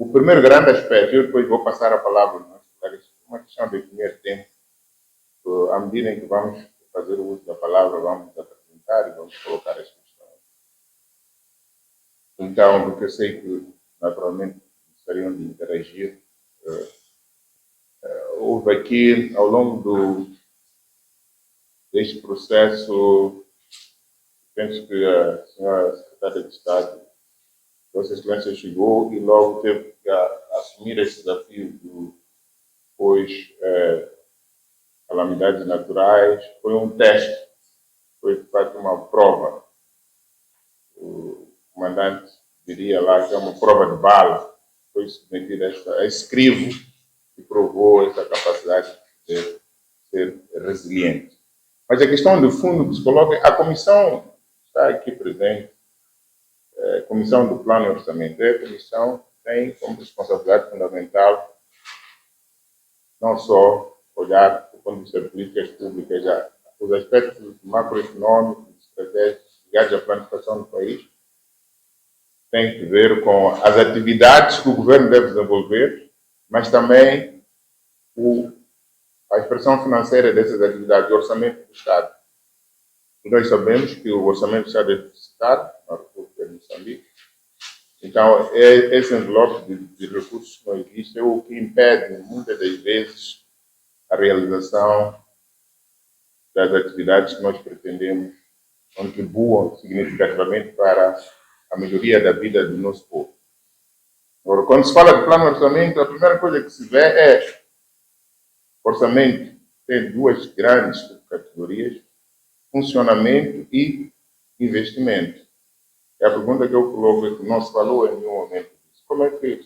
O primeiro grande aspecto, eu depois vou passar a palavra aos nossos colegas, uma questão de primeiro tempo. À medida em que vamos fazer o uso da palavra, vamos apresentar e vamos colocar as questões. Então, porque eu sei que, naturalmente, gostariam de interagir, houve aqui, ao longo deste processo, penso que a senhora secretária de Estado, Vossa Excelência, chegou e logo teve que assumir esse desafio depois calamidades naturais. Foi um teste, foi de fato uma prova. O comandante diria lá que é uma prova de bala. Foi submetido a esse crivo e provou essa capacidade de ser resiliente. Mas a questão de fundo que se coloca, a comissão está aqui presente, a comissão do plano e orçamento, a comissão tem como responsabilidade fundamental não só olhar do ponto de vista de políticas públicas, já os aspectos macroeconômicos, estratégicos ligados à planificação do país, tem que ver com as atividades que o governo deve desenvolver, mas também a expressão financeira dessas atividades, o orçamento do Estado. E nós sabemos que o orçamento do Estado é deficitário na República de Moçambique. Então, esse envelope de recursos que não existe é o que impede, muitas das vezes, a realização das atividades que nós pretendemos contribuam significativamente para a melhoria da vida do nosso povo. Agora, quando se fala de plano de orçamento, a primeira coisa que se vê é orçamento tem duas grandes categorias: funcionamento e investimento. É a pergunta que eu coloco, é que não se falou em nenhum momento disso. Como é que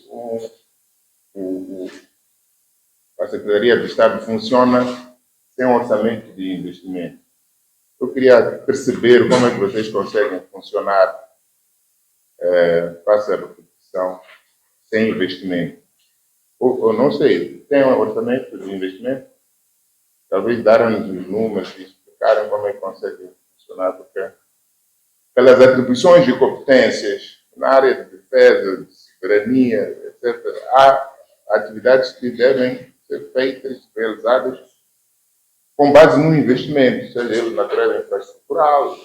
a Secretaria do Estado funciona sem um orçamento de investimento? Eu queria perceber como é que vocês conseguem funcionar, faça a repetição, sem investimento. Ou não sei, tem um orçamento de investimento? Talvez darem-nos os números e explicarem como é que conseguem funcionar, porque pelas atribuições de competências na área de defesa, de soberania, etc., há atividades que devem ser feitas, realizadas com base no investimento, seja ele natureza infraestrutural.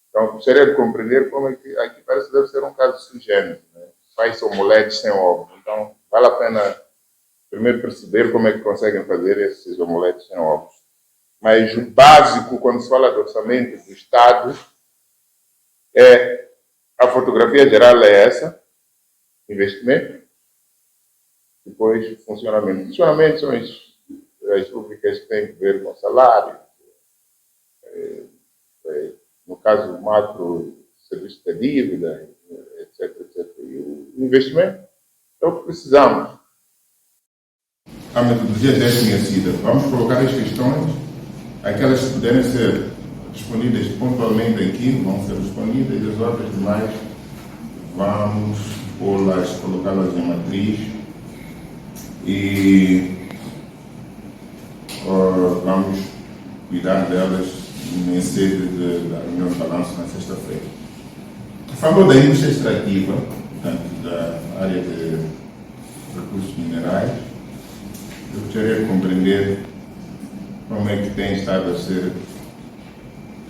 Então, gostaria de compreender como é que aqui parece que deve ser um caso sui generis, né? Faz omeletes sem ovos. Então, vale a pena primeiro perceber como é que conseguem fazer esses omeletes sem ovos. Mas o básico, quando se fala de orçamento do Estado, a fotografia geral é essa: investimento, depois funcionamento. Funcionamento são as rubricas que têm a ver com salário, no caso macro, serviço da dívida, etc, etc. E o investimento é o que precisamos. A metodologia deve ser conhecida. Vamos colocar as questões, aquelas que puderem ser respondidas pontualmente aqui, vão ser respondidas, e as outras demais vamos colocá-las em matriz e vamos cuidar delas em sede da reunião de balanço na sexta-feira. Falou da indústria extrativa, portanto, da área de recursos minerais. Eu gostaria de compreender como é que tem estado a ser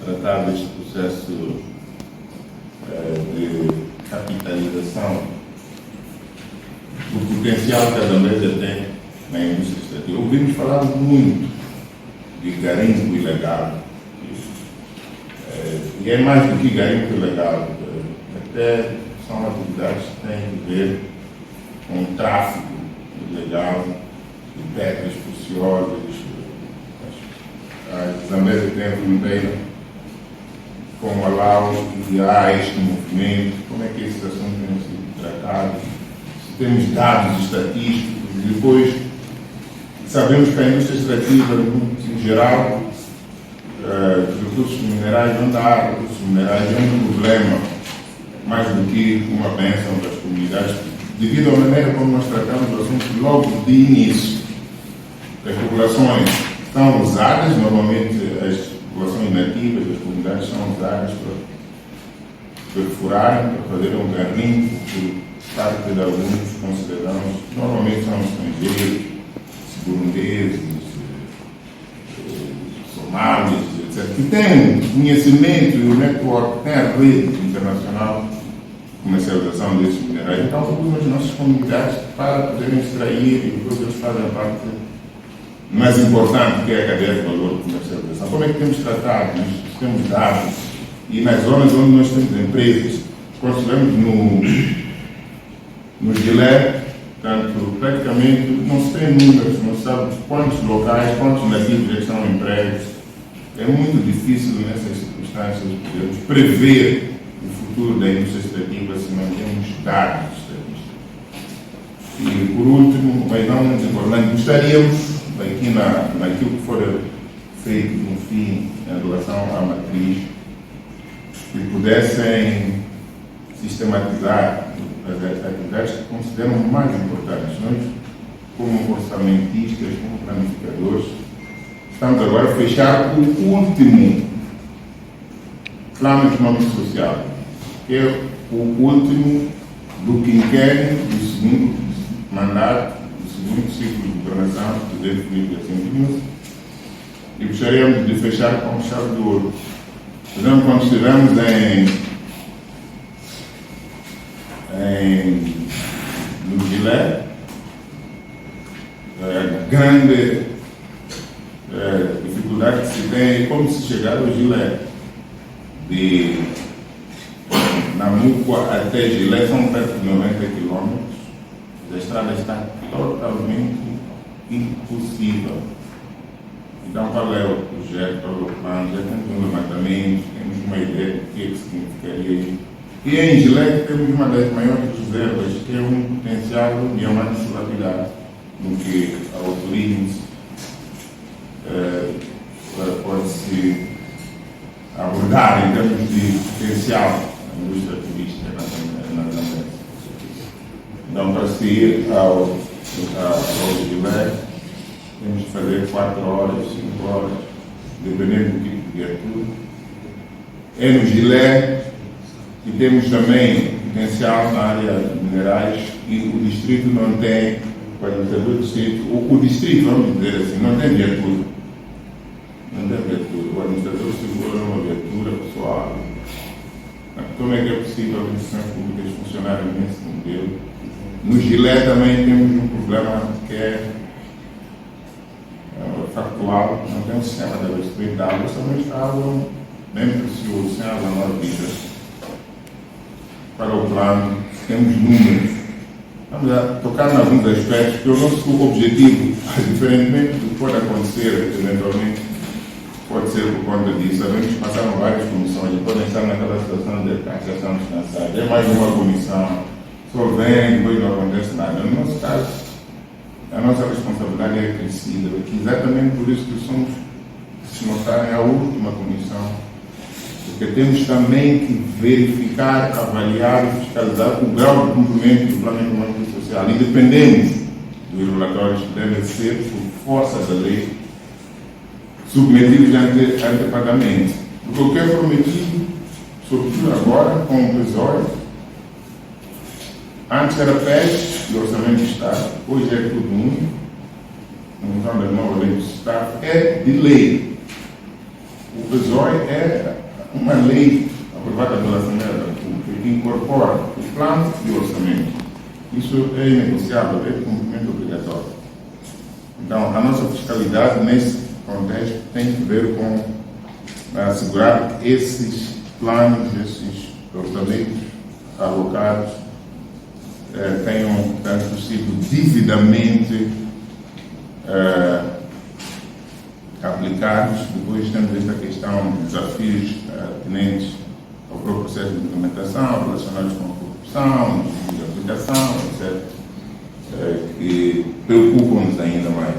tratado este processo de capitalização do potencial que a Zambésia tem na indústria extrativa. Ouvimos falar muito de garimpo ilegal. E é mais do que garimpo ilegal. Até são atividades que têm a ver com o tráfico ilegal de pedras preciosas. A Zambésia tem a fronteira com Malawi e há este movimento. Como é que esses assuntos têm sido tratados? Se temos dados estatísticos, e depois sabemos que a indústria extrativa, em geral, os recursos minerais, não dá recursos minerais, é um problema mais do que uma bênção das comunidades, devido à maneira como nós tratamos o assunto logo de início. As populações são usadas, normalmente as populações nativas das comunidades são usadas para perfurarem, para fazer um garimpo, parte de alguns concidadãos, normalmente são estrangeiros, burundeses, somálios, etc., que têm conhecimento e o network, têm a rede internacional de comercialização desses minerais, então usam as nossas comunidades para poderem extrair e depois eles fazem a parte mais importante, que é a cadeia de valor de comercialização. Como é que temos tratado isto? Temos dados, e nas zonas onde nós temos empresas, quando estivemos no Guilé, portanto, praticamente não se tem números, não se sabe quantos locais, quantos nativos já estão em empregos. É muito difícil nessas circunstâncias podermos prever o futuro da indústria extrativa se não temos dados estatísticos. E por último, mas não menos importante, gostaríamos, aqui naquilo que for feito no fim em relação à matriz, que pudessem sistematizar as atividades que consideram mais importantes. Nós, como orçamentistas, como planificadores, estamos agora a fechar o último plano econômico social, que é o último do quinquênio do segundo mandato, do segundo ciclo de governação do presidente Filipe Coutinho, e gostaríamos de fechar com chave de ouro. Por exemplo, quando estivemos no Guilé, a grande dificuldade que se tem é como se chegar ao Guilé. De Namuqua até Guilé são perto de 90 quilômetros. A estrada está totalmente impossível. Então, qual é o projeto, qual é o plano? Já temos um levantamento, temos uma ideia do que significaria isso. E em Guilé temos uma das maiores reservas, que é um potencial de diamantes lapidares, no que ao turismo pode-se abordar em termos de potencial na indústria turística na Zambésia. Então, para se ir ao Guilé, temos de fazer 4 horas, 5 horas, dependendo do tipo de viatura. É no Guilé e temos também potencial na área de minerais e o distrito não tem, o administrador do distrito, o distrito, vamos dizer assim, não tem viatura. Não tem viatura. O administrador segura uma viatura pessoal. Como é que é possível as instituições públicas funcionarem nesse modelo? No Guilé também temos um problema que é factual, não tem um sistema de abastecimento de água, somente água bem precioso, sem água não vida. Para o plano, temos números. Vamos a tocar em alguns aspectos, que o nosso objetivo, diferentemente do que pode acontecer, eventualmente, pode ser por conta disso. Sabemos que passaram várias comissões e podem estar naquela situação de taxação descansada. É mais uma comissão, só vem, depois não acontece nada. No nosso caso, a nossa responsabilidade é crescida, que exatamente por isso que somos, se notarem, a última comissão, porque temos também que verificar, avaliar e fiscalizar o grau de cumprimento do Plano Econômico e Social, independente dos relatórios que devem ser, por força da lei, submetidos ante pagamento. Porque o que é prometido, sobretudo agora, com o PESOI, antes era PES e Orçamento de Estado, hoje é tudo único, no função da nova lei do Estado, é de lei. O PESOI é uma lei aprovada pela Assembleia da República que incorpora o plano e o orçamento. Isso é inegociável, é de cumprimento obrigatório. Então, a nossa fiscalidade nesse contexto tem que ver com assegurar que esses planos, esses orçamentos alocados tenham, portanto, sido devidamente aplicados. Depois temos esta questão de desafios atinentes ao próprio processo de implementação, relacionados com a corrupção, de aplicação, etc., que preocupam-nos ainda mais.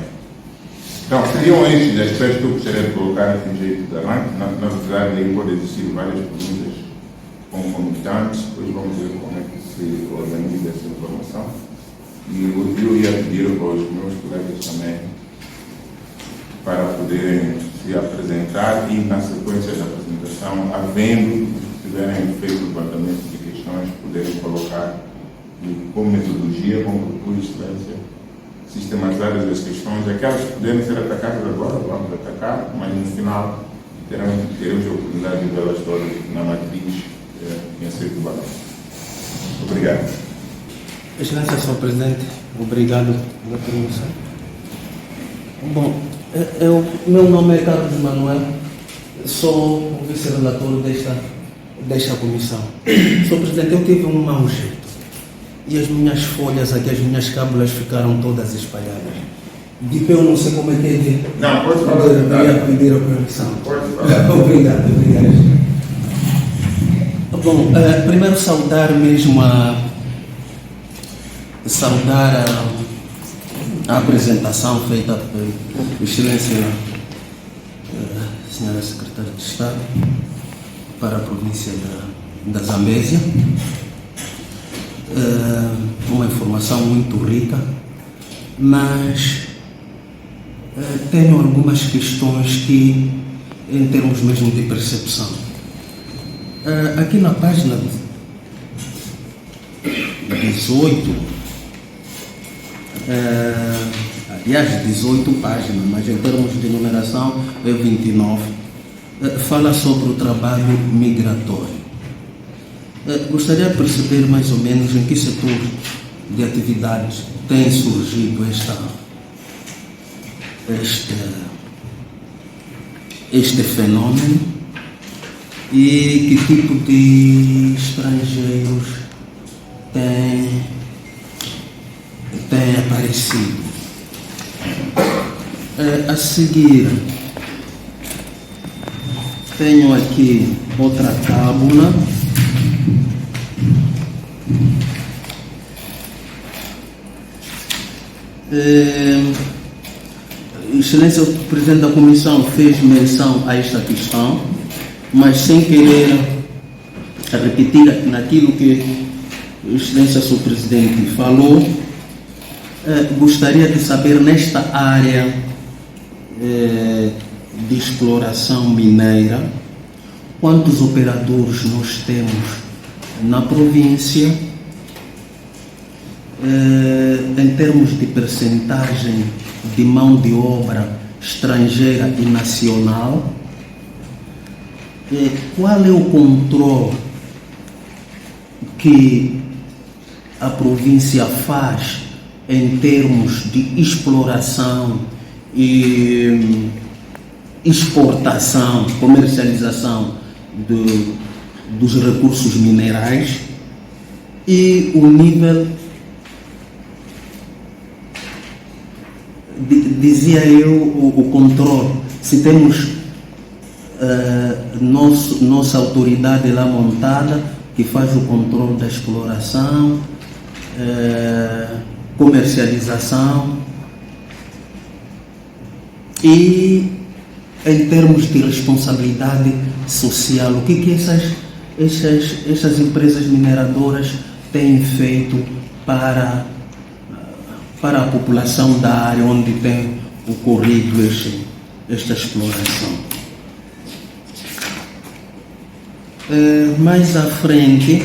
Então, seriam estes aspectos que eu gostaria de colocar aqui em jeito de arranque. Na verdade, aí pode existir várias perguntas concomitantes, depois vamos ver como é que se organiza essa informação. E eu ia pedir aos meus colegas também para poderem se apresentar e, na sequência da apresentação, havendo, se tiverem feito o levantamento de questões, poderem colocar com metodologia, com cultura de excelência, sistematizar as questões, aquelas que podem ser atacadas agora, vamos atacar, mas no final teremos a oportunidade de vê-las todas na matriz em acerto balanço. Obrigado. Excelência, Sr. Presidente, obrigado pela permissão. Bom, meu nome é Carlos Manuel, sou o vice-relator desta comissão. Sr. Presidente, eu tive um mau jeito e as minhas folhas aqui, as minhas cábulas ficaram todas espalhadas. De pé eu não sei como é que é de... Não, pode falar. Eu pedir a permissão. Pode falar. Obrigado. Bom, primeiro saudar a apresentação feita pela Excelência Senhora Secretária de Estado para a província da Zambésia. Uma informação muito rica, mas tenho algumas questões que, em termos mesmo de percepção, aqui na página 18, aliás, 18 páginas, mas em termos de numeração é 29, fala sobre o trabalho migratório. Gostaria de perceber mais ou menos em que setor de atividades tem surgido este fenômeno e que tipo de estrangeiros tem aparecido. A seguir, tenho aqui outra tábula. Excelência, o Presidente da Comissão fez menção a esta questão, mas sem querer repetir naquilo que Excelência, o Presidente falou, gostaria de saber nesta área de exploração mineira, quantos operadores nós temos na província, em termos de percentagem de mão de obra estrangeira e nacional, qual é o controle que a província faz em termos de exploração e exportação, comercialização dos recursos minerais e o nível, dizia eu, o controle, se temos nossa autoridade lá montada que faz o controle da exploração, comercialização e em termos de responsabilidade social, o que essas empresas mineradoras têm feito para a população da área onde tem ocorrido esta exploração. Mais à frente,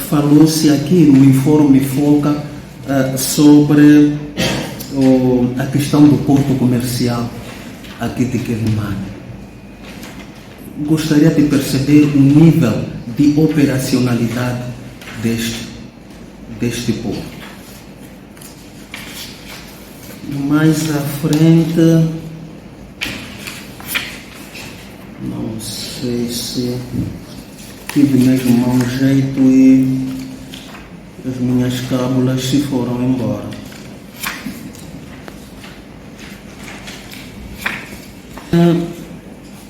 falou-se aqui no informe FOCA sobre a questão do porto comercial aqui de Quelimane. Gostaria de perceber o nível de operacionalidade deste porto. Mais à frente, não sei se tive mesmo mau jeito e as minhas cábulas se foram embora.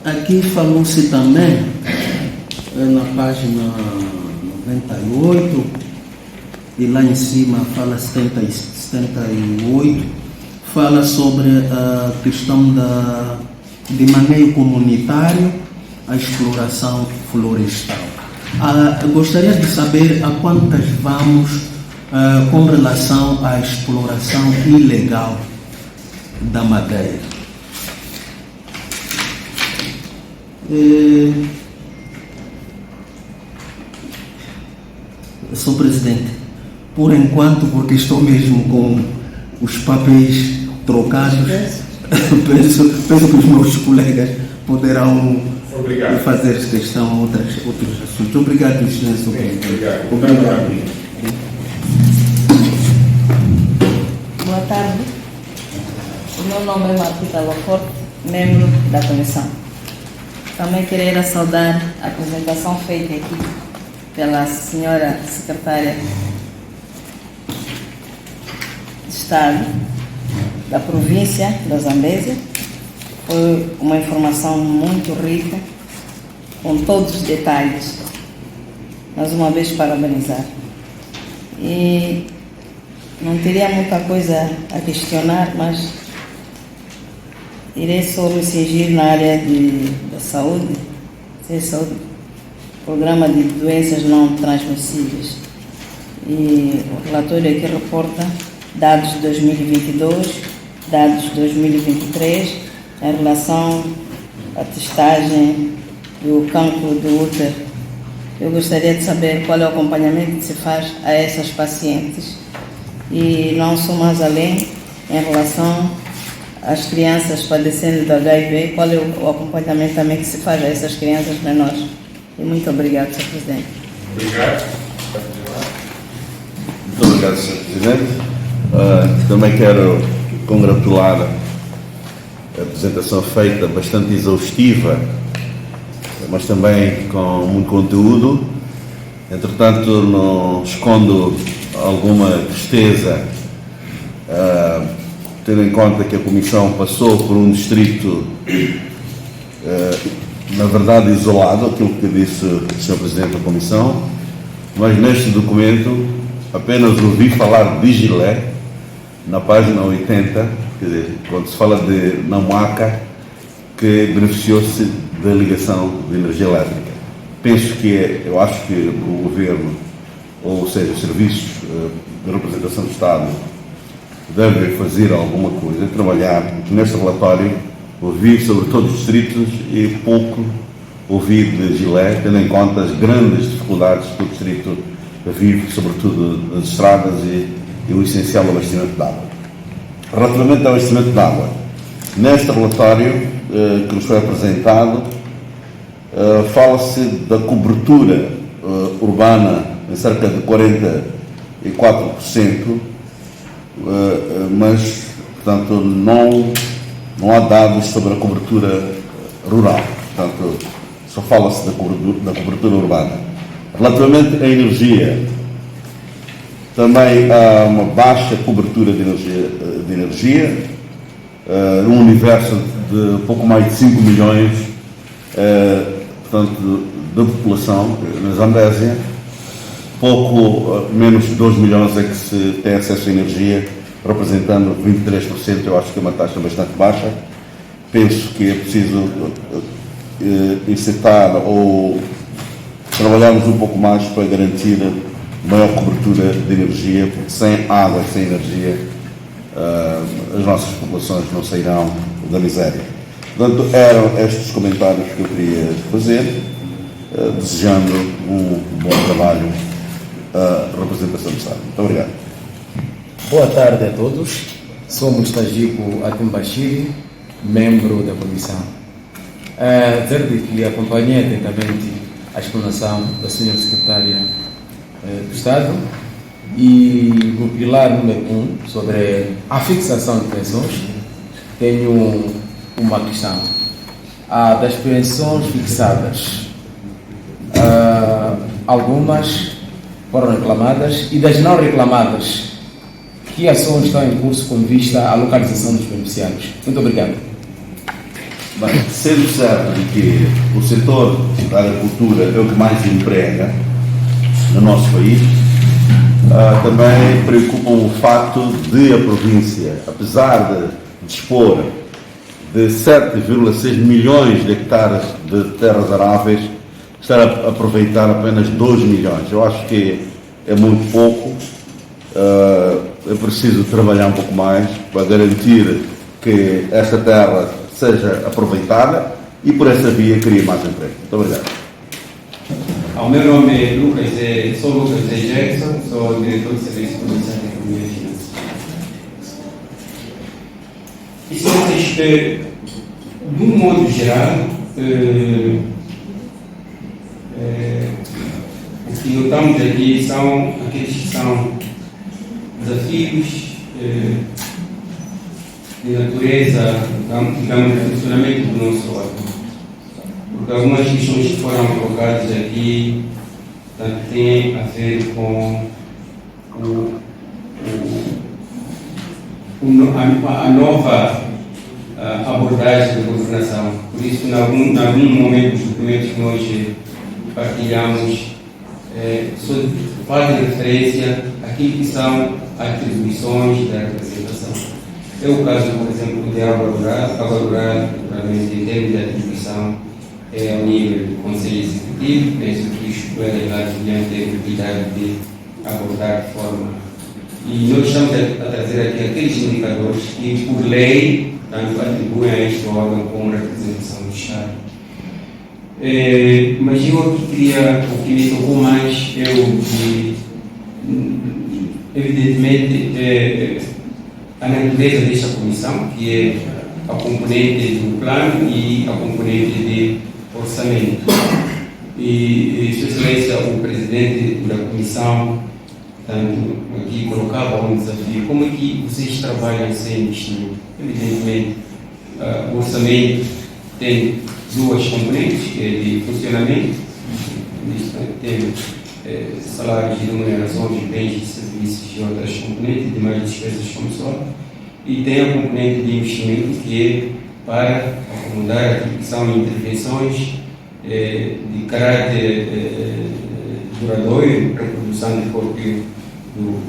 Aqui falou-se também, na página 98, e lá em cima fala 78, fala sobre a questão de maneio comunitário, a exploração florestal. Gostaria de saber a quantas vamos com relação à exploração ilegal da madeira. Sr. Presidente, por enquanto, porque estou mesmo com os papéis trocados, penso que os meus colegas poderão fazer questão a outros assuntos. Obrigado, Excelência. Obrigado. Boa tarde. O meu nome é Marquita Loforte, membro da comissão. Também queria saudar a apresentação feita aqui pela senhora secretária de Estado da província da Zambésia. Foi uma informação muito rica, com todos os detalhes. Mais uma vez, parabenizar. E não teria muita coisa a questionar, mas irei só me cingir na área da saúde, programa de doenças não transmissíveis. E o relatório aqui reporta dados de 2022, dados de 2023, em relação à testagem do cancro do útero. Eu gostaria de saber qual é o acompanhamento que se faz a essas pacientes. E não sou mais além em relação às crianças padecendo do HIV, qual é o acompanhamento também que se faz a essas crianças menores. E muito obrigado, Sr. Presidente. Obrigado. Muito obrigado, Sr. Presidente. Também quero congratular a apresentação feita, bastante exaustiva, mas também com muito conteúdo. Entretanto, não escondo alguma tristeza, tendo em conta que a Comissão passou por um distrito, na verdade, isolado, aquilo que disse o Sr. Presidente da Comissão, mas neste documento apenas ouvi falar de Gilé, na página 80, quer dizer, quando se fala de Namuaca, que beneficiou-se da ligação de energia elétrica. Eu acho que o Governo, ou seja, os serviços de representação do Estado, devem fazer alguma coisa, trabalhar. Neste relatório, ouvi sobre todos os distritos e pouco ouvi de Gilé, tendo em conta as grandes dificuldades que o distrito vive, sobretudo nas estradas e o essencial abastecimento de água. Relativamente ao abastecimento de água, neste relatório que nos foi apresentado, fala-se da cobertura urbana em cerca de 44%, mas, portanto, não há dados sobre a cobertura rural. Portanto, só fala-se da cobertura urbana. Relativamente à energia, também há uma baixa cobertura de energia, num universo de pouco mais de 5 milhões, portanto, da população na Zambésia. Pouco menos de 2 milhões é que se tem acesso à energia, representando 23%. Eu acho que é uma taxa bastante baixa. Penso que é preciso incitar ou trabalharmos um pouco mais para garantir maior cobertura de energia, porque sem água e sem energia as nossas populações não sairão da miséria. Portanto, eram estes comentários que eu queria fazer, desejando um bom trabalho à representação do Estado. Muito obrigado. Boa tarde a todos. Sou Mustajico Atimbashiri, membro da comissão. Dizer que acompanhei atentamente a explanação da senhora secretária do Estado e no pilar número 1 sobre a fixação de pensões tenho uma questão. Das pensões fixadas, algumas foram reclamadas e das não reclamadas, que ações estão em curso com vista à localização dos beneficiários? Muito obrigado. Bem, sendo certo de que o setor da agricultura é o que mais emprega no nosso país, também preocupa o facto de a província, apesar de dispor de 7,6 milhões de hectares de terras aráveis, estar a aproveitar apenas 2 milhões. Eu acho que é muito pouco. É preciso trabalhar um pouco mais para garantir que esta terra seja aproveitada e por essa via crie mais emprego. Muito obrigado. O meu nome é sou Lucas Jackson, sou diretor de Serviço de Produção de Economia e Finanças. Excelências, de um modo geral, o que notamos aqui são aqueles que são desafios de natureza, digamos, de funcionamento do nosso órgão. Porque algumas questões que foram colocadas aqui têm a ver com a nova abordagem da governação. Por isso, em algum momento, os documentos que nós partilhamos fazem referência àquilo que são atribuições da representação. É o caso, por exemplo, de Água Rural, em termos de atribuição, é ao nível do Conselho Executivo. Penso que os colegas lá deviam ter cuidado de abordar de forma. E nós estamos a trazer aqui aqueles indicadores que, por lei, tanto atribuem a este órgão como representação do Estado. Mas eu aqui queria, o que me tocou mais é o que, evidentemente, a natureza desta comissão, que é a componente do plano e a componente de orçamento. E, Sua Excelência, o presidente da comissão, tanto aqui colocava um desafio: como é que vocês trabalham sem investimento? Evidentemente, o orçamento tem duas componentes, que é de funcionamento, tem salários e remunerações de bens e serviços e outras componentes, demais despesas como só, e tem a componente de investimento, que é para acomodar aquilo que são intervenções de caráter duradouro, para a produção do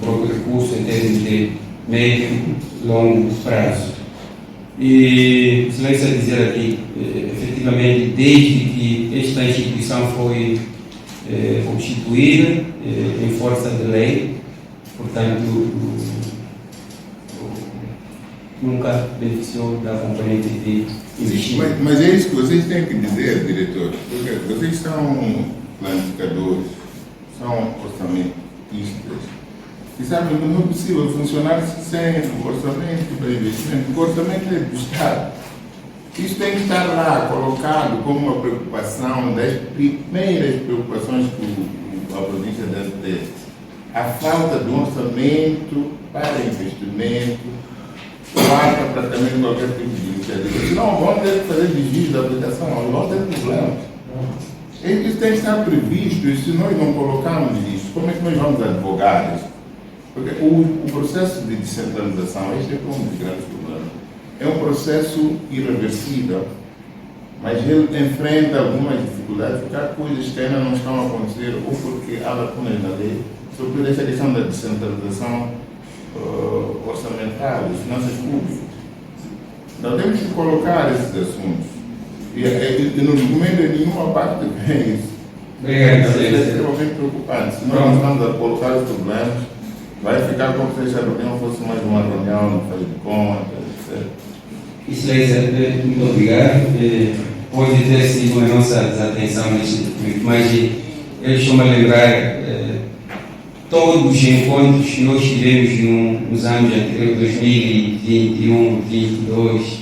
próprio recurso em termos de médio e longo prazo. E, Excelência, dizer aqui, efetivamente, desde que esta instituição foi constituída em força de lei, portanto, nunca beneficiou da componente de investimento. Mas é isso que vocês têm que dizer, diretor, porque vocês são planificadores, são orçamentistas, e sabem que não é possível funcionar sem o orçamento para investimento. O orçamento é do Estado. Isso tem que estar lá, colocado como uma preocupação, das primeiras preocupações que a província deve ter. A falta de um orçamento para investimento, para praticamente qualquer tipo de iniciativa. Senão vão ter que fazer desvios da aplicação, vão ter problemas. Isso tem que estar previsto, e se nós não colocarmos isso, como é que nós vamos advogar isso? Porque o processo de descentralização, este é um dos grandes problemas. É um processo irreversível, mas ele enfrenta algumas dificuldades, porque há coisas que ainda não estão a acontecer, ou porque há lacunas na lei, sobretudo essa questão da descentralização orçamentária, das finanças públicas. Então temos que colocar esses assuntos. E no documento de nenhuma parte vem isso. Obrigado, É extremamente preocupante. Se nós não estamos a colocar os problemas, vai ficar como se a reunião fosse mais uma reunião, não faz de conta, etc. Excelência, muito obrigado. Pode ter sido a nossa desatenção neste documento, mas eu estou-me a lembrar todos os encontros que nós tivemos nos anos anteriores, 2021, 2022,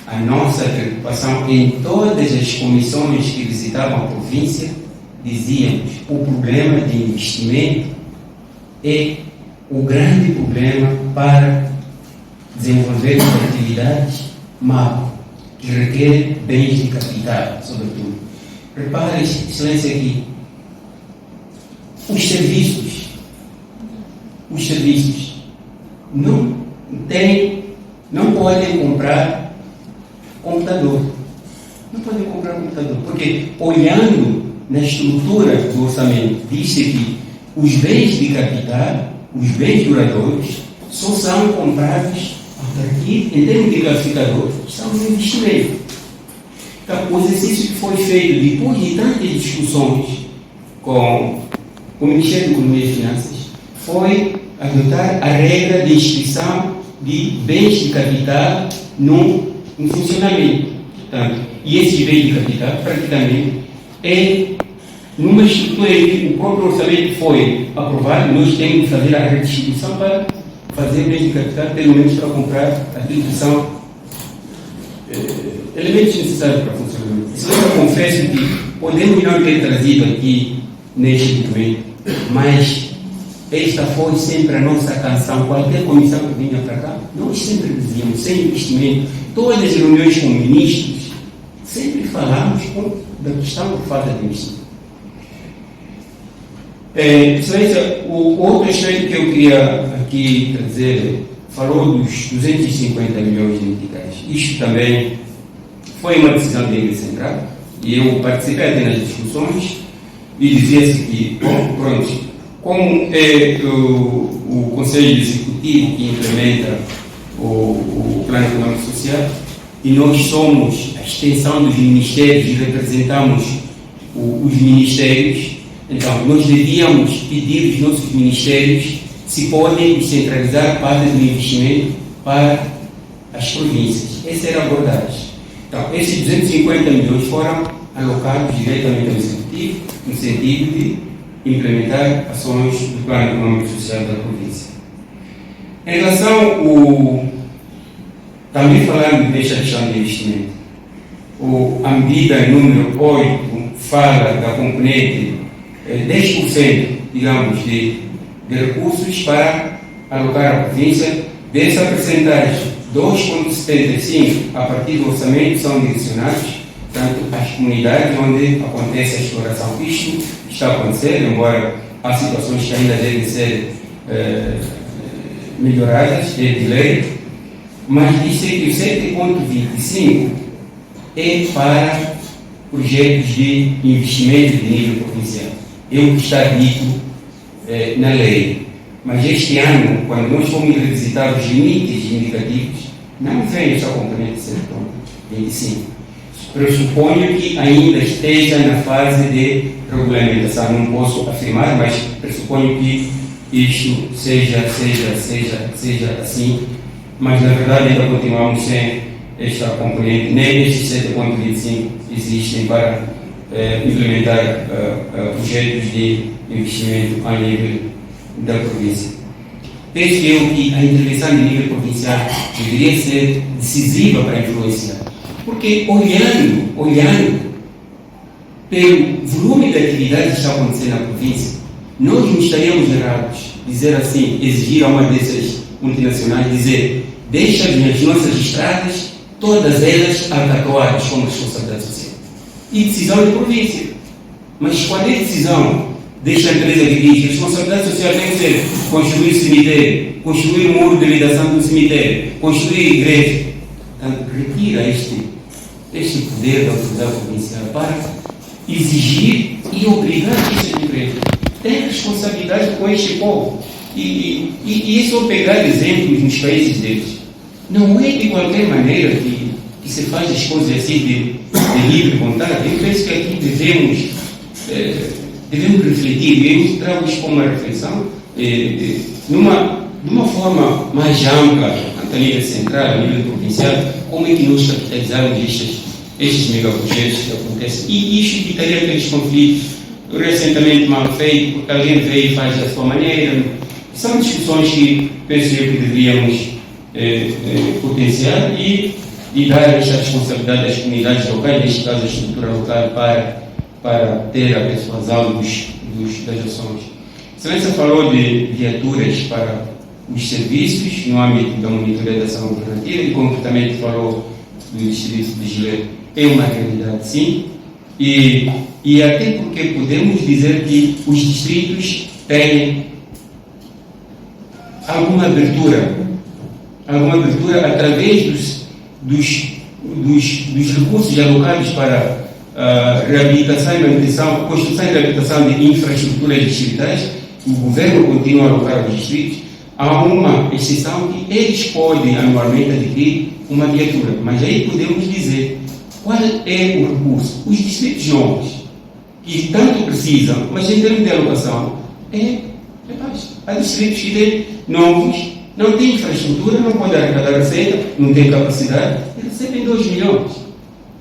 a nossa preocupação em todas as comissões que visitavam a província, dizíamos: o problema de investimento é o grande problema para desenvolver atividades macro, que requerem bens de capital, sobretudo. Repare, Excelência, aqui, os serviços não podem comprar computador. Não podem comprar computador, porque olhando na estrutura do orçamento, diz-se que os bens de capital, os bens duradouros, só são comprados a partir, em termos de classificador, são um investimento. Então, o exercício que foi feito depois de tantas discussões com o Ministério da Economia e Finanças foi adotar a regra de inscrição de bens de capital no funcionamento. Portanto, e esses bens de capital, praticamente, é numa estrutura em que o próprio orçamento foi aprovado, nós temos de fazer a redistribuição para fazer bem de capital, pelo menos para comprar aquilo que são elementos necessários para o funcionamento. Isso eu confesso que podemos não ter trazido aqui neste documento, mas esta foi sempre a nossa canção. Qualquer comissão que vinha para cá, nós sempre dizíamos, sem investimento, todas as reuniões com ministros, sempre falamos da questão de falta de investimento. Excelência, o outro aspecto que eu queria aqui trazer, falou dos 250 milhões de meticais. Isto também foi uma decisão da Igreja Central, e eu participei até nas discussões, e dizia-se que, como é o Conselho Executivo que implementa o Plano Econômico e Social, e nós somos a extensão dos ministérios e representamos os ministérios, então nós devíamos pedir aos nossos ministérios se podem descentralizar parte do investimento para as províncias. Essa era a abordagem. Então, esses 250 milhões foram alocados diretamente ao Executivo, no sentido de implementar ações do Plano Econômico e Social da província. Em relação também falando desta questão de investimento, a medida número 8 fala da componente 10%, digamos, de recursos para alocar à província. Dessa percentagem, 2,75% a partir do orçamento são direcionados, tanto às comunidades onde acontece a exploração. Isto está acontecendo, embora há situações que ainda devem ser melhoradas, de lei, mas disse que o 7,25% é para projetos de investimento de nível provincial. É o que está dito na lei. Mas este ano, quando nós fomos revisitar os limites indicativos, não vem essa componente de 7,25%. Pressuponho que ainda esteja na fase de regulamentação. Não posso afirmar, mas pressuponho que isto seja assim. Mas, na verdade, ainda continuamos sem esta componente. Nem estes 7,25% existem para implementar projetos de investimento a nível da província. Penso eu que a intervenção de nível provincial deveria ser decisiva para influenciar. Porque olhando pelo volume de atividades que está acontecendo na província, nós não estaríamos errados dizer assim, exigir a uma dessas multinacionais, dizer, deixa as nossas estradas, todas elas alcatroadas como responsabilidade social. E decisão de província. Mas quando é decisão desta empresa que diz, responsabilidade social tem que ser construir cemitério, construir um muro de ligação do cemitério, construir igreja. Portanto, retira este poder da autoridade provincial para exigir e obrigar esta empresa. Tem responsabilidade com este povo. E é só pegar exemplos nos países deles. Não é de qualquer maneira que se faz as coisas assim de livre vontade. Eu penso que aqui devemos refletir, eu trago isso como uma reflexão, de uma forma mais ampla, tanto a nível central, a nível provincial, como é que nós capitalizamos estes megaprojetos que acontecem. E isto evitaria aqueles conflitos recentemente mal feitos, porque alguém veio e faz da sua maneira. São discussões que penso eu que deveríamos potenciar e dar esta responsabilidade às comunidades locais, neste caso a estrutura local, para ter a persuasão das ações. A Excelência falou de viaturas para os serviços no âmbito da monitoria da ação governativa e concretamente falou do distrito de Gilé. É uma realidade, sim, e até porque podemos dizer que os distritos têm alguma abertura através dos recursos alocados para reabilitação e manutenção, construção e reabilitação de infraestruturas distritais. O governo continua a alocar aos distritos. Há uma exceção que eles podem anualmente adquirir uma viatura, mas aí podemos dizer qual é o recurso. Os distritos novos, que tanto precisam, mas em termos de alocação, é baixo. Há distritos que têm novos, não têm infraestrutura, não podem arrecadar receita, não têm capacidade, e recebem 2 milhões.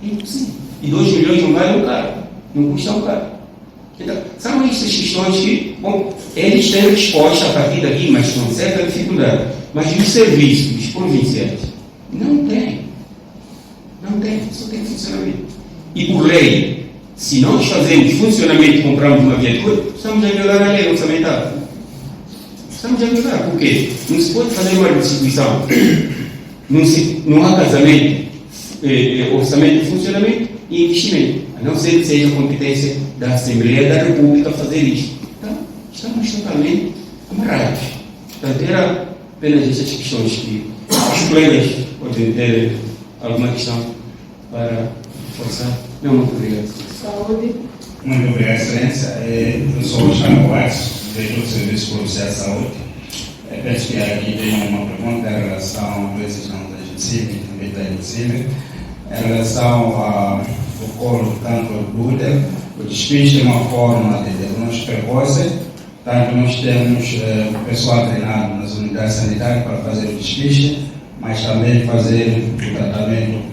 É impossível. E 2 milhões não vale um carro, não custa um carro. Então, são estas questões que, bom, eles têm resposta a partir daqui, mas com certa dificuldade. Mas os serviços provinciais não têm. Não tem, só tem funcionamento. E por lei, se nós fazemos funcionamento e compramos uma viatura, estamos a violar a lei orçamentária. Estamos a violar, por quê? Não se pode fazer uma distribuição. Não há casamento, orçamento de funcionamento e investimento, a não ser que seja competência da Assembleia da República fazer isto. Então, estamos totalmente amarrados. Portanto, era apenas essas questões que os colegas podem ter alguma questão para reforçar. Não, muito obrigado. Saúde. Muito obrigado, Excelência. Eu sou o Chano Watts, diretor do Serviço Policial de Saúde. Penso que aqui tem uma pergunta em relação à decisão da Judiciária e também da Judiciária. Em relação ao colo do cancro do útero, o despiste é uma forma de diagnóstico precoce. Tanto nós temos o pessoal treinado nas unidades sanitárias para fazer o despiste, mas também fazer o tratamento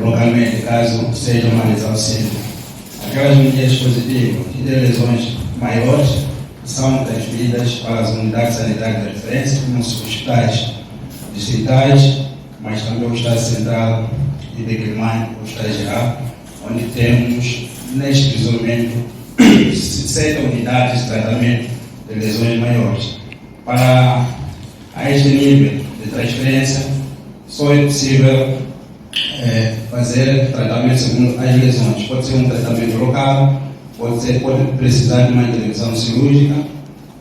localmente, caso seja uma lesão simples. Aquelas medidas positivas que têm lesões maiores são transferidas para as unidades sanitárias de referência, como os hospitais distritais, mas também o Hospital Central e de Guilherme, o Hospital Geral, onde temos, neste preciso momento, 7 unidades de tratamento de lesões maiores. Para a este nível de transferência, só é possível fazer tratamento segundo as lesões. Pode ser um tratamento local, pode precisar de uma intervenção cirúrgica,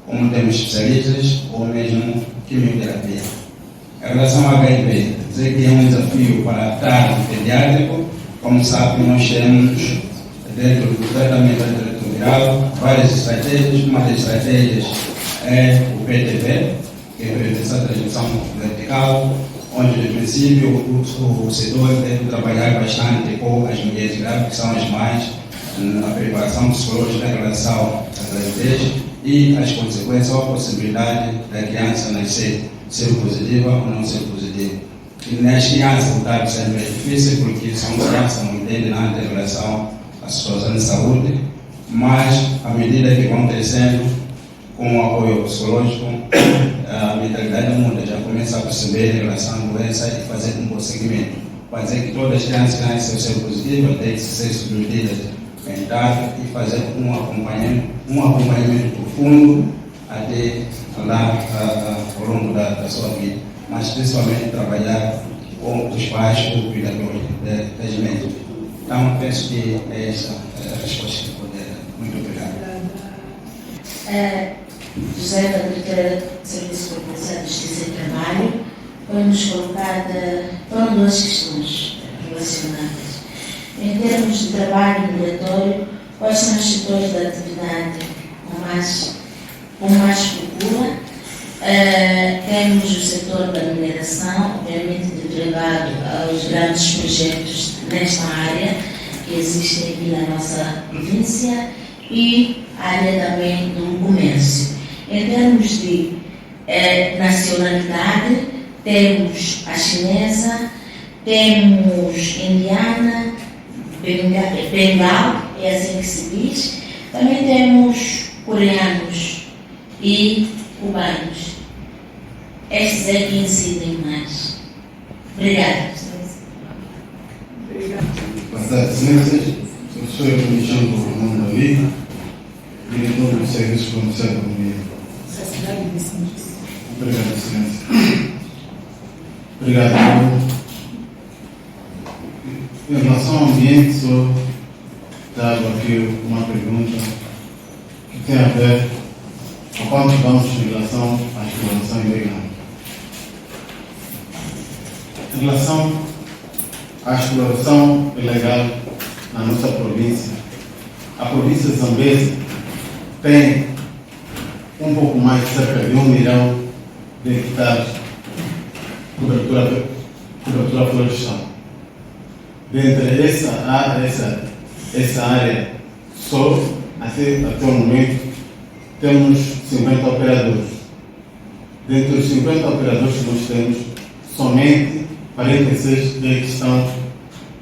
como temos especialistas, ou mesmo quimioterapia. Em relação ao HIV, dizer que é um desafio para tratar o pediátrico. Como sabe, nós temos dentro do tratamento antirretroviral várias estratégias. Uma das estratégias é o PTV, que é essa transmissão vertical, onde, no princípio, o setor deve trabalhar bastante com as mulheres grávidas, que são as mães, na preparação psicológica em relação à gravidez e as consequências ou a possibilidade da criança nascer ser positiva ou não ser positiva. E nas crianças, o dado sempre é difícil, porque são crianças que não entendem nada em relação à situação de saúde, mas, à medida que vão crescendo, com o apoio psicológico, a mentalidade muda, já começa a perceber em relação à doença e fazer um prosseguimento. Fazer que todas as crianças que nascem ser positivas têm que ser submetidas mental e fazer um acompanhamento profundo até lá ao longo da sua vida. Mas principalmente trabalhar com os pais ou cuidadores das mentes. Então, penso que é essa a resposta que eu poder dar. Muito obrigado. José, da Diretora de Serviço de Promoção de Justiça e Trabalho, foi-nos colocada, foram duas questões relacionadas. Em termos de trabalho migratório, quais são os setores da atividade com mais procura? Temos o setor da mineração, obviamente ligado aos grandes projetos nesta área que existem aqui na nossa província, e a área também do comércio. Em termos de nacionalidade, temos a chinesa, temos indiana, Bengal, é assim que se diz, também temos coreanos e cubanos. Estes é que incidem mais. Obrigada. Boa tarde, excelências. Eu sou o Alexandre Romão Davi, diretor do Serviço Comercial da Economia. Obrigado, excelência. Obrigado. Em relação ao ambiente, só trago aqui uma pergunta que tem a ver com quanto vamos em relação à exploração ilegal. Em relação à exploração ilegal na nossa província, a província de Zambeze tem um pouco mais de cerca de 1 milhão de hectares de cobertura florestal. Dentre essa área, só até o momento, temos 50 operadores. Dentre os 50 operadores que nós temos, somente 46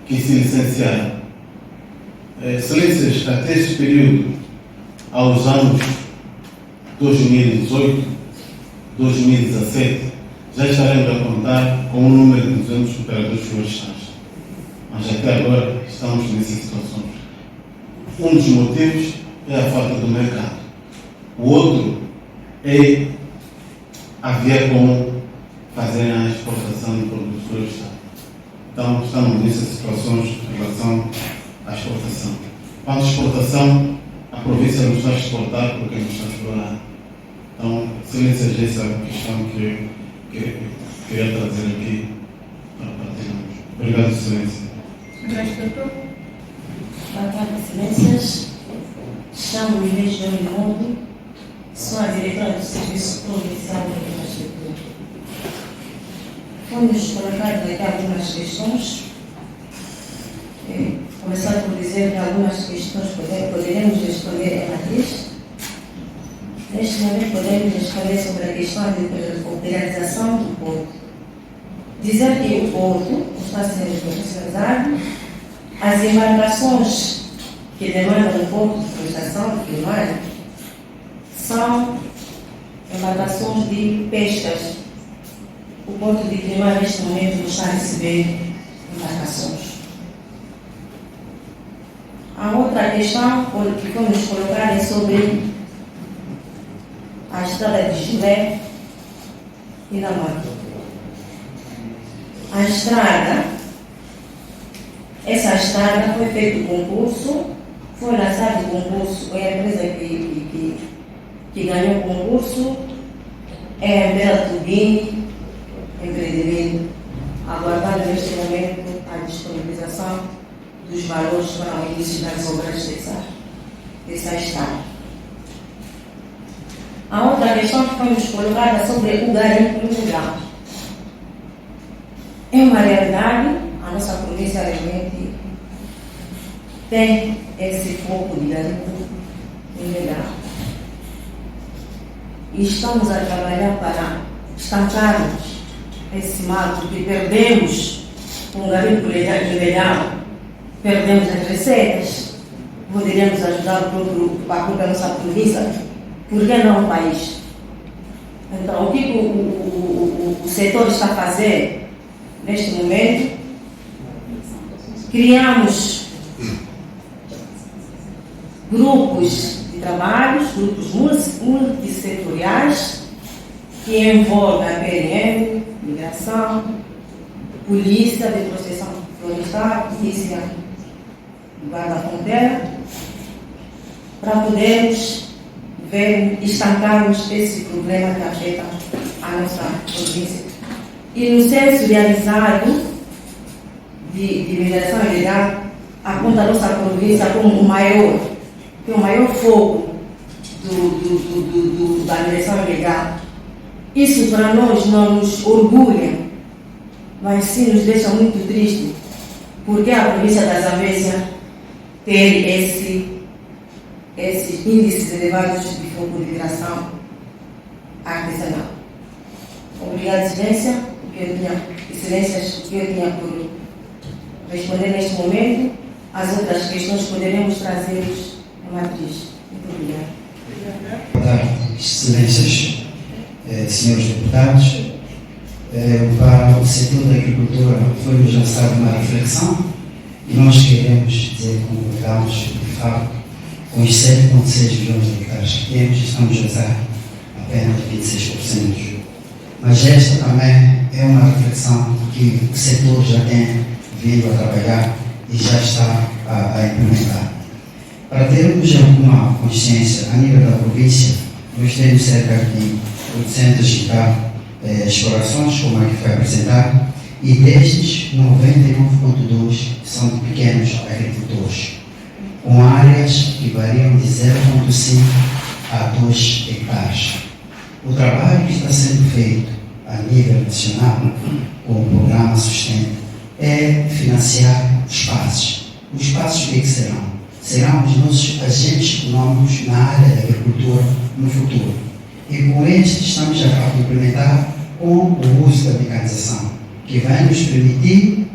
que se licenciaram. Excelências, até esse período, aos anos 2018, 2017, já estaremos a contar com um número de 200 operadores florestais. Mas até agora estamos nessas situações. Um dos motivos é a falta do mercado. O outro é haver como fazer a exportação de produtos florestais. Então, estamos nessas situações em relação à exportação. Quanto à exportação, a província não está a exportar porque não está a explorar. Então, excelências, essa é a questão que eu queria trazer aqui para partilharmos. Obrigado, excelência. Boa tarde, excelências. Chamo-me Região Mundo, sou a diretora do Serviço Provincial de Infraestrutura. Fomos colocados aqui algumas questões. Começar por dizer que algumas questões poderemos responder em matriz. Neste momento podemos responder sobre a questão de operação do porto. Dizer que o porto está sendo profissionalizado, as embarcações que demandam um porto de prestação de primário são embarcações de pescas. O porto de Quilimar neste momento não está a receber embarcações. A outra questão que vamos colocar é sobre a estrada de Jilé e da Mata. A estrada, essa estrada foi feito o concurso, foi lançado o concurso, foi a empresa que ganhou o concurso, é a Bela Tubini, empreendimento, aguardando neste momento a disponibilização dos valores para o início das obras dessa estrada. A outra questão que foi nos colocada sobre o garimpo ilegal. É uma realidade, a nossa província realmente tem esse foco de garimpo ilegal. E estamos a trabalhar para estancarmos esse mal, porque perdemos com o garimpo ilegal, perdemos as receitas, poderíamos ajudar a própria nossa província, por que não o país? Então, o que o setor está a fazer neste momento? Criamos grupos de trabalhos, grupos multissetoriais, que envolvem a PRM, migração, polícia de proteção florestal, polícia de guarda-fronteira, para podermos estancarmos esse problema que afeta a nossa província. E no censo realizado de migração ilegal, aponta a nossa província como o maior foco da migração ilegal. Isso para nós não nos orgulha, mas sim nos deixa muito triste, porque a província da Zambésia tem esses índices elevados de foco de migração artesanal. Obrigada, Excelência, Excelências, o que eu tinha por responder neste momento. As outras questões poderemos trazê-los em matriz. Muito obrigada. Boa tarde, Excelências, senhores deputados. Para o setor da agricultura foi-nos lançada uma reflexão e nós queremos dizer, concordamos, de facto, com os 7,6 milhões de hectares que temos, estamos a usar apenas 26%. Mas esta também é uma reflexão que o setor já tem vindo a trabalhar e já está a implementar. Para termos alguma consciência, a nível da província, nós temos cerca de 800 e tal explorações, como aqui foi apresentado, e destes, 99,2 são de pequenos agricultores, com áreas que variam de 0,5 a 2 hectares. O trabalho que está sendo feito a nível nacional, com o programa Sustento, é financiar espaços. Os espaços que serão? Serão os nossos agentes econômicos na área da agricultura no futuro. E com este estamos a implementar com o uso da mecanização, que vai nos permitir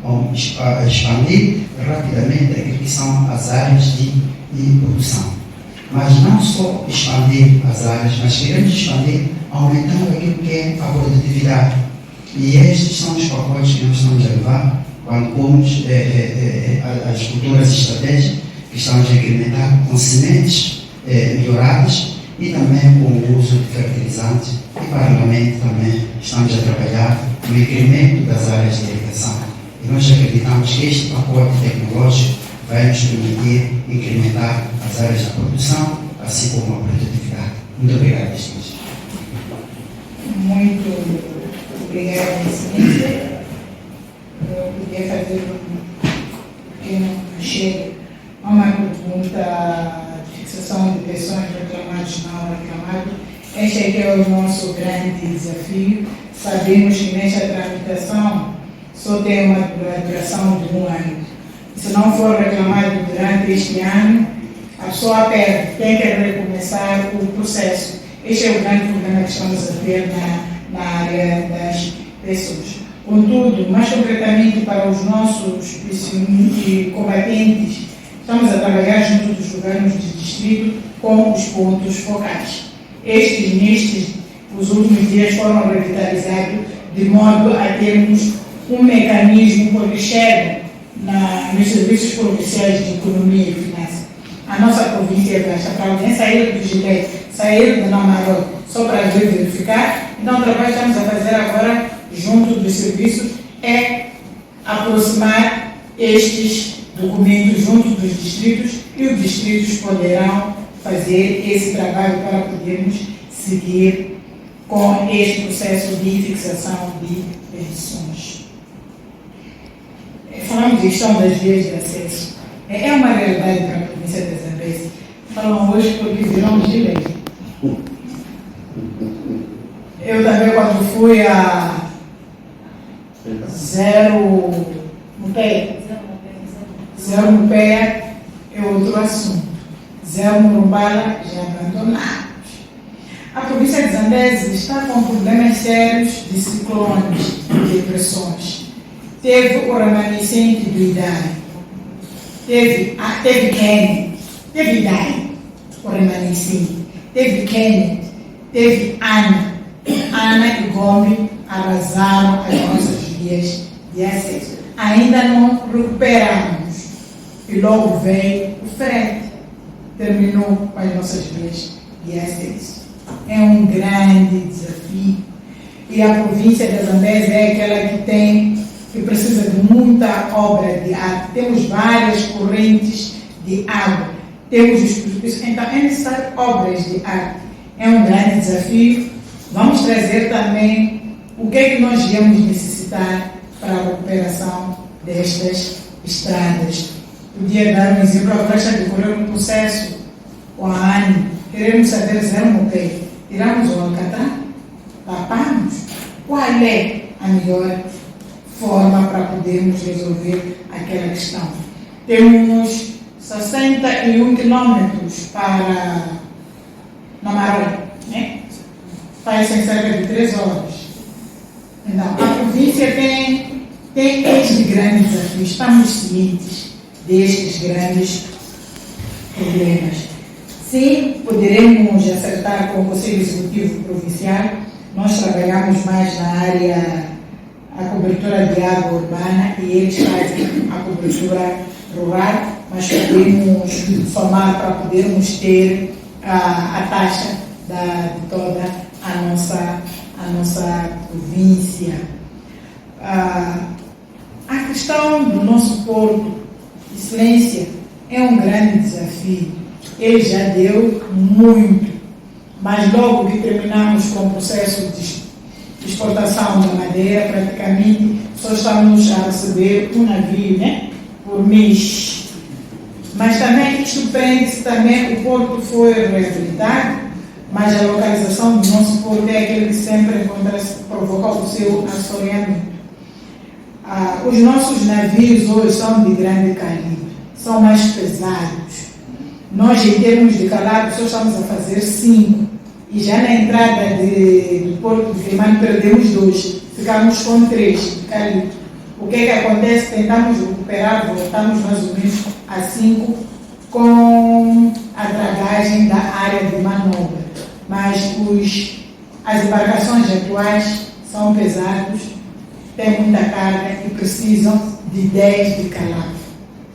expandir rapidamente aquilo que são as áreas de produção. Mas não só expandir as áreas, mas queremos expandir aumentando aquilo que é a produtividade. E estes são os pacotes que nós estamos a levar quando pomos as culturas estratégicas que estamos a incrementar com sementes melhoradas e também com o uso de fertilizantes. E paralelamente também estamos a trabalhar no incremento das áreas de irrigação. E nós acreditamos que este pacote tecnológico vai nos permitir incrementar as áreas da produção, assim como a produtividade. Muito obrigado, Excelência. Muito obrigada, Excelência. Eu podia fazer um pequeno chega a uma pergunta de fixação de pensões reclamadas não reclamadas. Este aqui é o nosso grande desafio. Sabemos que nesta tramitação só tem uma duração de 1 ano. Se não for reclamado durante este ano, a pessoa perde, tem que recomeçar o processo. Este é o grande problema que estamos a ter na área das pessoas. Contudo, mais concretamente para os nossos combatentes, estamos a trabalhar junto dos governos de distrito com os pontos focais. Nestes, os últimos dias foram revitalizados de modo a termos um mecanismo porque chega nos serviços provinciais de economia e finanças. A nossa província é baixa, para alguém sair do Gilete, sair do Namaró, só para vir verificar. Então, o trabalho que estamos a fazer agora, junto dos serviços, é aproximar estes documentos junto dos distritos e os distritos poderão fazer esse trabalho para podermos seguir com este processo de fixação de pensões. Falamos de questão das vias de acesso. É uma realidade para a província de Zambésia. Falam hoje porque viramos de lei. Eu também, quando fui a Zero Mupeia, é outro assunto. Zero Murumbala já abandonado. A província de Zambésia está com problemas sérios de ciclones, de depressões. Teve o remanescente do Idai, teve Kennedy, teve Idai, o remanescente, teve Kennedy, teve Ana e Gomes arrasaram as nossas vias de acesso. Ainda não recuperamos e logo veio o frete, terminou com as nossas vias de acesso. É um grande desafio e a província de Zambésia é aquela que precisa de muita obra de água. Temos várias correntes de água, temos os precipícios, então é necessário obras de água. É um grande desafio. Vamos trazer também o que é que nós íamos necessitar para a recuperação destas estradas. Podia dar um exemplo, agora está decorrendo um processo com a ANI, queremos saber Zero Mupeia, tiramos o Alcatrão, tapamos, qual é a melhor forma para podermos resolver aquela questão. Temos 61 quilômetros para Namaró, né? Faz em cerca de 3 horas. Então, a província tem este grande desafio, estamos cientes destes grandes problemas. Sim, poderemos acertar com o Conselho Executivo Provincial, nós trabalhamos mais na área a cobertura de água urbana e eles fazem a cobertura rural, mas podemos somar para podermos ter a taxa de toda a nossa província. A questão do nosso porto, Excelência, é um grande desafio. Ele já deu muito, mas logo que terminamos com o processo de exportação da madeira, praticamente só estamos a receber um navio, né, por mês. Mas também isto prende-se também, o porto foi reabilitado, mas a localização do nosso porto é aquele que sempre provoca o seu assoreamento. Os nossos navios hoje são de grande calibre, são mais pesados. Nós, em termos de calado, só estamos a fazer 5. E já na entrada do Porto de Climane perdemos 2, ficamos com 3 de calito. O que acontece? Tentamos recuperar, voltamos mais ou menos a 5 com a dragagem da área de manobra. Mas as embarcações atuais são pesadas, têm muita carga e precisam de 10 de calado.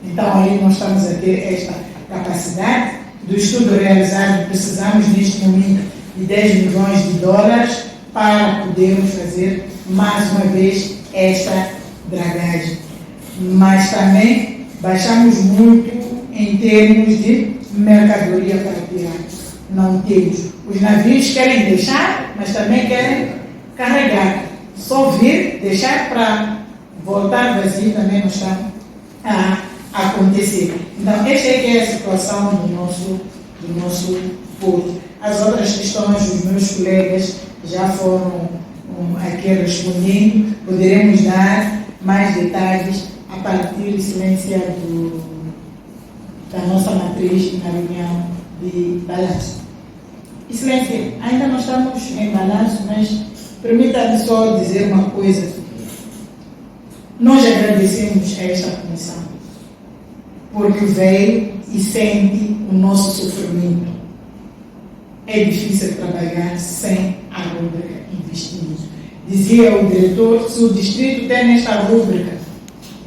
Então aí nós estamos a ter esta capacidade. Do estudo realizado, precisamos neste momento de 10 milhões de dólares para podermos fazer mais uma vez esta dragagem. Mas também baixamos muito em termos de mercadoria para tirar. Não temos. Os navios querem deixar, mas também querem carregar. Só vir, deixar para voltar vazio também não está a acontecer. Então, esta é que é a situação do nosso porto. As outras questões, os meus colegas já foram aqui respondendo. Poderemos dar mais detalhes a partir de silenciar da nossa matriz na reunião de balanço. Excelência, ainda não estamos em balanço, mas permita-me só dizer uma coisa. Nós agradecemos a esta comissão, porque veio e sente o nosso sofrimento. É difícil trabalhar sem a rúbrica investimento. Dizia o diretor, se o distrito tem nesta rúbrica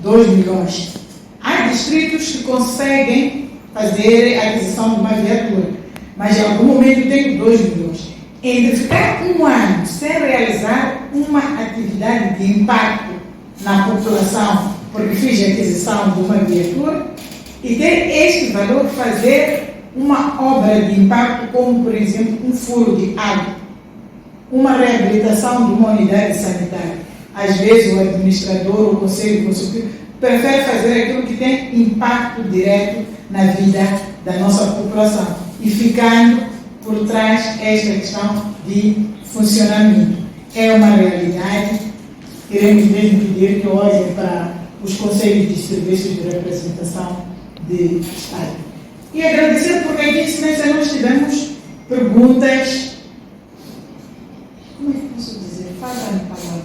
2 milhões, há distritos que conseguem fazer a aquisição de uma viatura, mas em algum momento tem 2 milhões. Entre ficar um ano sem realizar uma atividade de impacto na população, porque fiz a aquisição de uma viatura, e ter este valor, fazer uma obra de impacto, como por exemplo um furo de água, uma reabilitação de uma unidade sanitária. Às vezes o administrador, o conselho consultivo, prefere fazer aquilo que tem impacto direto na vida da nossa população, e ficando por trás esta questão de funcionamento. É uma realidade. Queremos mesmo pedir que olhem para os conselhos de serviços de representação de Estado. E agradecer porque aqui em Silêncio nós tivemos perguntas. Como é que posso dizer? Falta-me palavra.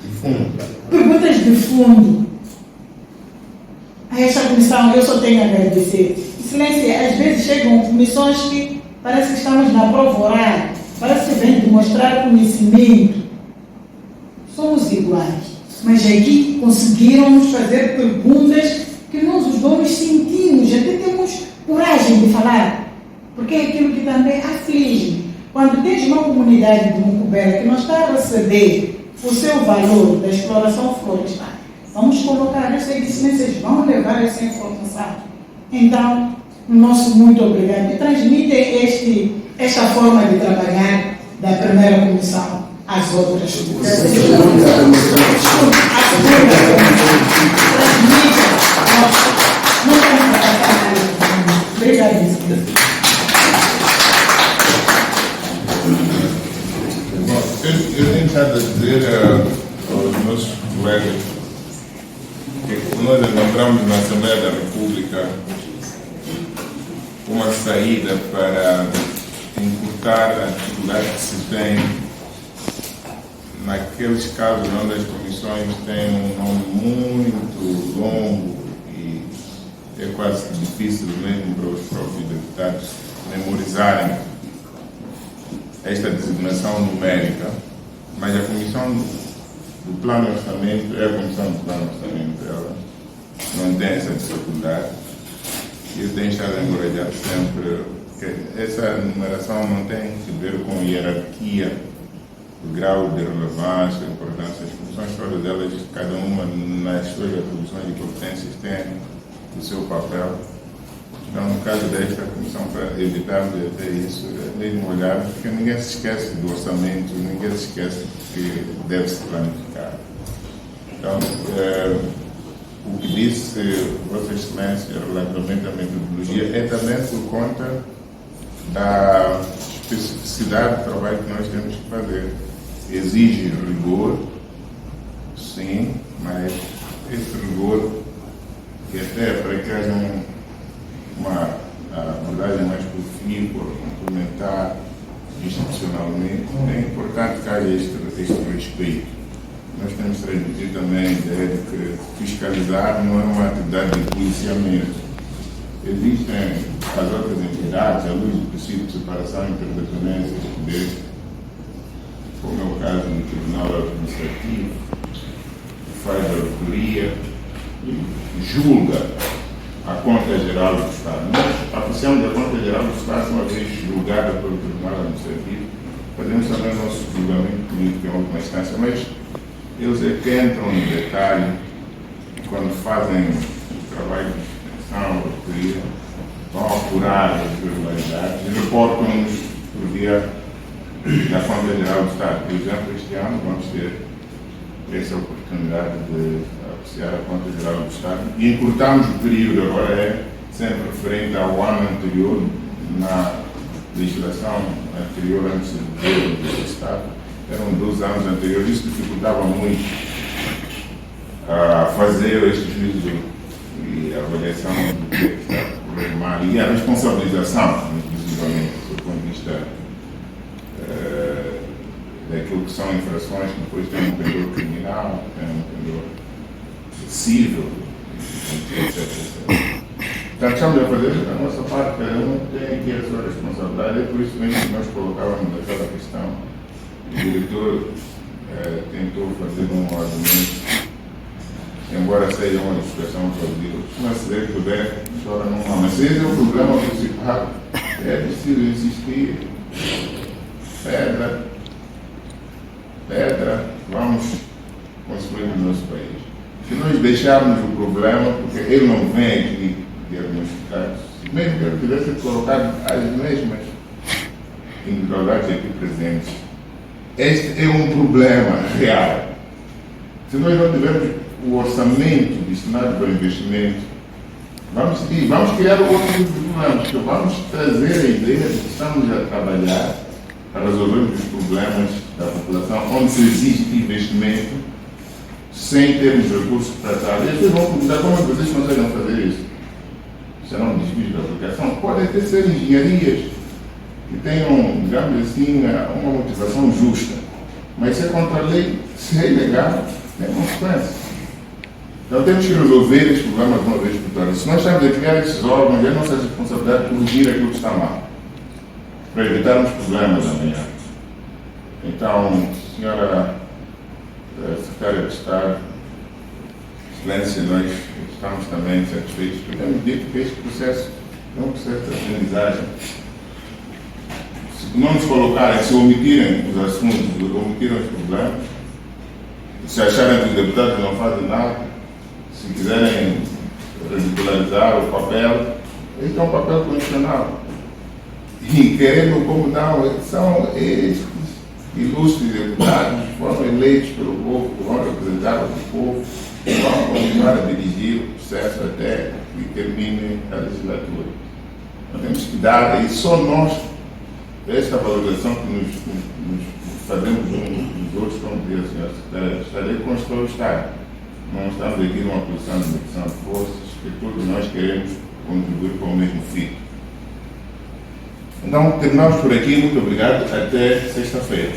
De fundo. Perguntas de fundo. A esta comissão eu só tenho a agradecer. Excelência, às vezes chegam comissões que parece que estamos na prova oral, parece que vem demonstrar conhecimento. Somos iguais, mas aqui conseguiram nos fazer perguntas que nós os donos sentimos, até temos coragem de falar, porque é aquilo que também aflige. Quando tens uma comunidade de Mucubela que não está a receber o seu valor da exploração florestal, vamos colocar essa excelência, vão levar essa informação. Então, o nosso muito obrigado. E transmitem esta forma de trabalhar da primeira comissão às outras comissões. A segunda comissão. Transmitem. Não vamos tratar nada. Obrigadíssimo. Bom, eu tenho estado a dizer aos nossos colegas que nós encontramos na Assembleia da República uma saída para encurtar a dificuldade que se tem naqueles casos onde as comissões têm um nome muito longo e é quase difícil mesmo para os próprios deputados memorizarem esta designação numérica, mas a comissão do plano de orçamento é a comissão do plano de orçamento, ela não tem essa dificuldade. Eu tenho estado a encorajar sempre que essa numeração não tem que ver com hierarquia, o grau de relevância, importância. As comissões, todas elas, cada uma nas suas atribuições e competências tem o seu papel. Então, no caso desta comissão, para evitarmos até isso, é mesmo olhar, porque ninguém se esquece do orçamento, ninguém se esquece que deve se planificar. Então, o que disse Vossa Excelência relativamente à metodologia é também por conta da especificidade do trabalho que nós temos que fazer. Exige rigor, sim, mas esse rigor, e até para que haja uma abordagem mais profunda, definir por complementar institucionalmente, é importante que haja este respeito. Nós temos transmitido também a ideia de que fiscalizar não é uma atividade de policiamento. Existem as outras entidades, à luz do princípio de separação entre independência e poder, como é o caso do Tribunal Administrativo, que faz a auditoria e julga a Conta Geral do Estado. Nós apreciamos a Conta Geral do Estado, uma vez julgada pelo Tribunal Administrativo, fazemos também o nosso julgamento político em última instância, mas eles é que entram no detalhe quando fazem o trabalho de inspeção, auditoria, vão apurar as irregularidades e reportam-nos por via da Conta Geral do Estado. Por exemplo, este ano vamos ter essa oportunidade de apreciar a Conta Geral do Estado e encurtamos o período, agora é sempre referente ao ano anterior, na legislação anterior, antes de governo do Estado, eram 12 anos anteriores, isso dificultava muito a fazer este juízo e a avaliação do que está a correr mal e a responsabilização, inclusivamente, do ponto de vista daquilo que são infrações que depois tem um pendor criminal, tem um pendor civil, etc. Então, estamos a fazer a nossa parte, cada um tem aqui a sua responsabilidade, é por isso mesmo que nós colocávamos aquela questão. O diretor tentou fazer um argumento, embora seja uma discussão plausível, mas se ele puder, chora não. Mas esse é o problema principal, é preciso insistir. Pedra, vamos construir o nosso país. Se nós deixarmos o problema, porque ele não vem aqui diagnosticar, mesmo que ele tivesse colocado as mesmas individualidades aqui presentes, este é um problema real. Se nós não tivermos o orçamento destinado para investimento, vamos criar outros problemas, que vamos trazer a ideia de que estamos a trabalhar para resolver os problemas da população, onde se existe investimento, sem termos recursos para tal. E as pessoas vão perguntar como vocês conseguem fazer isso. Será um desvio da aplicação? Podem até ser engenharias que tenham, digamos assim, uma motivação justa. Mas se é contra a lei, se é ilegal, tem consequências. Então temos que resolver esses problemas de uma vez por todas. Se nós estamos a criar esses órgãos, é nossa responsabilidade corrigir aquilo que está mal, para evitarmos problemas amanhã. Então, senhora Secretária de Estado, Excelência, nós estamos também satisfeitos, porque temos dito que este processo é um processo de aprendizagem. Se não nos colocarem, se omitirem os assuntos, omitirem os problemas, se acharem que os deputados não fazem nada, se quiserem ridicularizar o papel, este é um papel constitucional. E querendo como não, são estes ilustres deputados que foram eleitos pelo povo, que vão representar o povo, que vão continuar a dirigir o processo até que termine a legislatura. Nós temos que dar, e só nós, esta valorização que nos fazemos uns dos outros, como diz a senhora secretária, estarei com o Estado. Não estamos aqui numa posição de medição de forças, que todos nós queremos contribuir com o mesmo fim. Então, terminamos por aqui. Muito obrigado. Até sexta-feira.